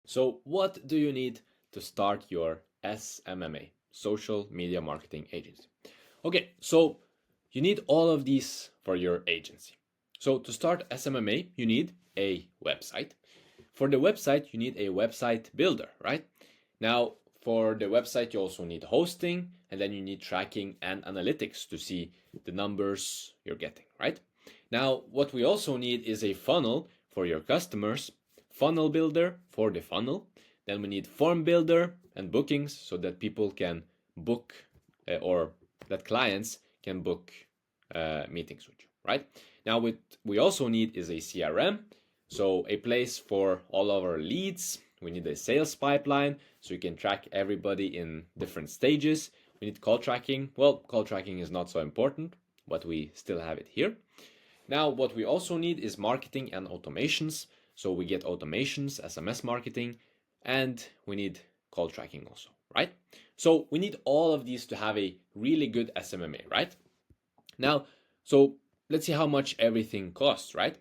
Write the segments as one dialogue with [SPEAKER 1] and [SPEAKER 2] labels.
[SPEAKER 1] So what do you need to start your SMMA, social media marketing agency? Okay, so you need all of these for your agency. So to start SMMA, you need a website. For the website, you need a website builder, right? Now, for the website, you also need hosting, and then you need tracking and analytics to see the numbers you're getting, right? Now, what we also need is a funnel for your customers, funnel builder for the funnel. Then we need form builder and bookings so that people can book or that clients can book meetings with you, right? Now, what we also need is a CRM, so a place for all of our leads. We need a sales pipeline so you can track everybody in different stages. We need call tracking. Well, call tracking is not so important, but we still have it here. Now, what we also need is marketing and automations. So we get automations, SMS marketing, and we need call tracking also, right? So we need all of these to have a really good SMMA, right? Now, so let's see how much everything costs, right?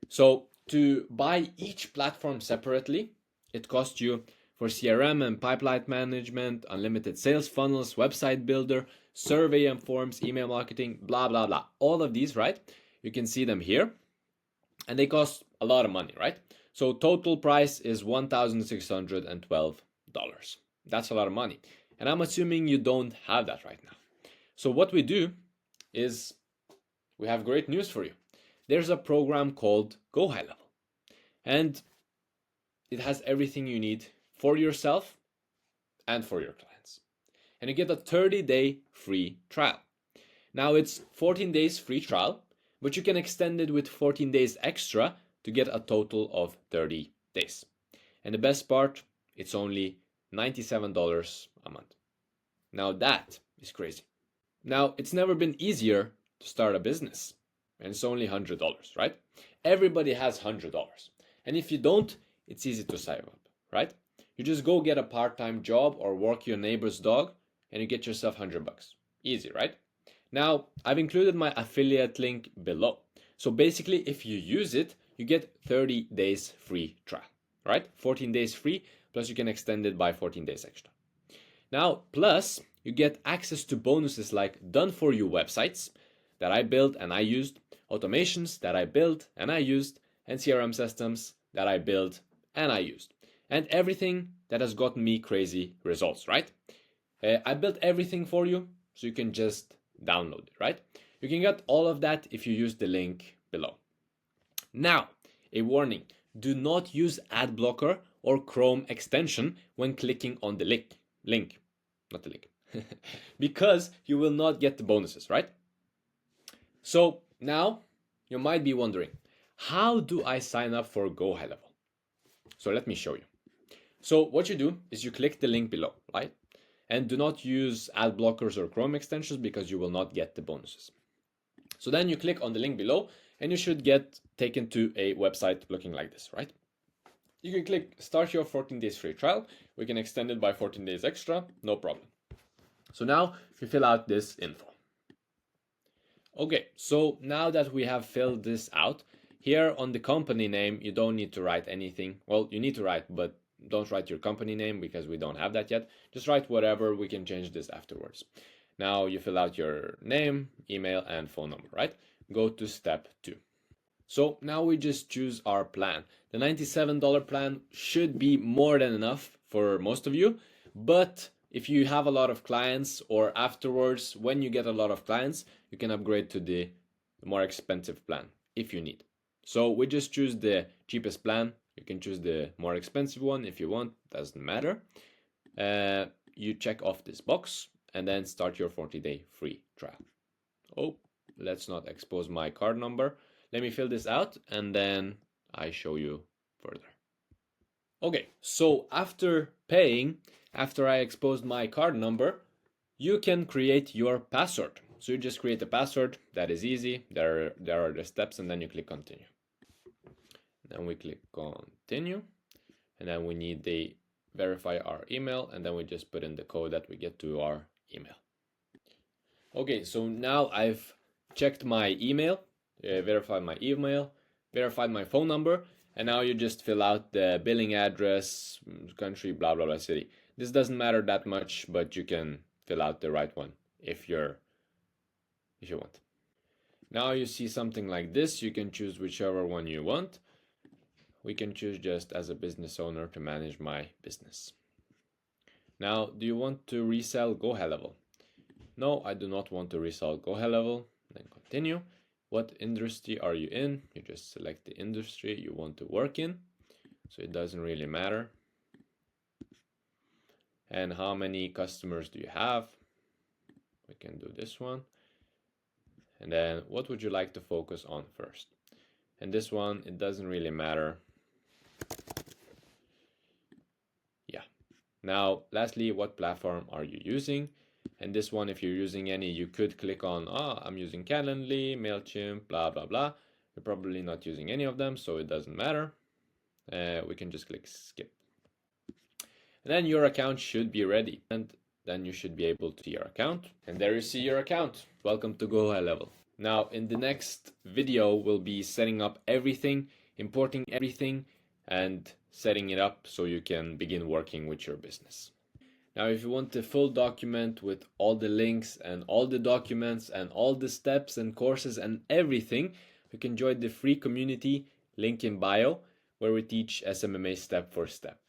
[SPEAKER 1] So to buy each platform separately, it costs you for CRM and pipeline management, unlimited sales funnels, website builder, survey and forms, email marketing, blah, blah, blah. All of these, right? You can see them here. And they cost a lot of money, right? So total price is $1,612. That's a lot of money. And I'm assuming you don't have that right now. So what we do is we have great news for you. There's a program called Go High Level. And it has everything you need for yourself and for your clients. And you get a 30-day free trial. Now it's 14 days free trial, but you can extend it with 14 days extra to get a total of 30 days. And the best part, it's only $97 a month. Now that is crazy. Now, it's never been easier to start a business, and it's only $100, right? Everybody has $100. And if you don't, it's easy to save up, right? You just go get a part-time job or work your neighbor's dog and you get yourself $100. Easy, right? Now, I've included my affiliate link below. So basically, if you use it, you get 30 days free trial, right? 14 days free, plus you can extend it by 14 days extra. Now, plus, you get access to bonuses like done for you websites that I built and I used, automations that I built and I used, and CRM systems that I built and I used. And everything that has gotten me crazy results, right? I built everything for you, so you can just download it, right? You can get all of that if you use the link below. Now, a warning, do not use ad blocker or Chrome extension when clicking on the link, not the link, because you will not get the bonuses, right? So now you might be wondering, how do I sign up for Go High Level? So let me show you. So what you do is you click the link below, right? And do not use ad blockers or Chrome extensions because you will not get the bonuses. So then you click on the link below and you should get taken to a website looking like this, right? You can click start your 14 days free trial. We can extend it by 14 days extra, no problem. So now you fill out this info. Okay, so now that we have filled this out, here on the company name, you don't need to write anything. Well, you need to write, but don't write your company name because we don't have that yet. Just write whatever, we can change this afterwards. Now you fill out your name, email, and phone number, right? Go to step 2. So now we just choose our plan. The $97 plan should be more than enough for most of you, but if you have a lot of clients or afterwards when you get a lot of clients, you can upgrade to the more expensive plan if you need. So we just choose the cheapest plan. You can choose the more expensive one if you want, doesn't matter. You check off this box and then start your 40-day free trial. Oh, let's not expose my card number. Let me fill this out and then I show you further. Okay, so after paying, after I exposed my card number, you can create your password. So you just create a password, that is easy. There are the steps and then you click continue. Then we click continue and then we need the verify our email and then we just put in the code that we get to our email. Okay, so now I've checked my email, verified my email, verified my phone number, And now you just fill out the billing address, country, blah blah blah, city. This doesn't matter that much, but you can fill out the right one if you want. Now you see something like this. You can choose whichever one you want. We can choose just as a business owner to manage my business. Now, do you want to resell Go High Level? No, I do not want to resell Go High Level. Then continue. What industry are you in? You just select the industry you want to work in. So it doesn't really matter. And how many customers do you have? We can do this one. And then what would you like to focus on first? And this one, it doesn't really matter. Yeah. Now, lastly, what platform are you using? And this one, if you're using any, you could click on, I'm using Calendly, MailChimp, blah, blah, blah. You're probably not using any of them, so it doesn't matter. We can just click skip. And then your account should be ready. And then you should be able to see your account. And there you see your account. Welcome to Go High Level. Now, in the next video, we'll be setting up everything, importing everything, and setting it up so you can begin working with your business. Now, if you want the full document with all the links and all the documents and all the steps and courses and everything, you can join the free community, link in bio, where we teach SMMA step for step.